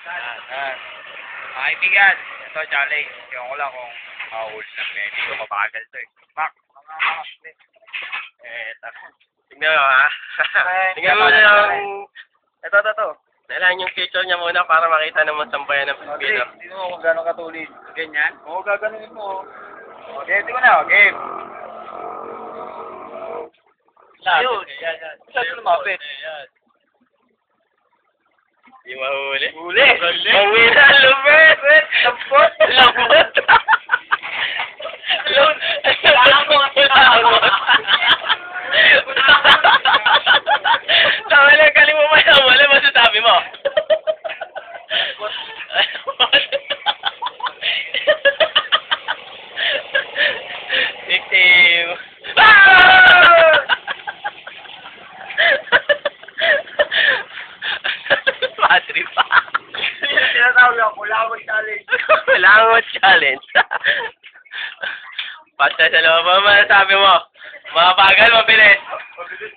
Yan. Mga kaibigan, ito challenge. Ewan ko lang kung mahuli ng Benny ko. Mabagal to eh. Mac, mga makakaslit. Tignan mo ha. Tignan mo na lang. Ito. Dalahan yung picture niya muna para makita naman sambayan ng Okay, Pilipino. tingnan mo kung gano'ng katulid. Ganyan? Oo, gaganunin mo. Okay, tingnan mo na. Okay. Ayun. Saan ito lumapit? Di mahuli. Huli! Ang wina, lupit! Lambot! Lambot! Langot! Tama lang, galing mo maya. Wala masasabi mo. Victim! Patri pa. Tinatawag ako, langot challenge. Langot challenge. Basta sa loob, ano masasabi mo? Mabagal, mabilis. Mabilis.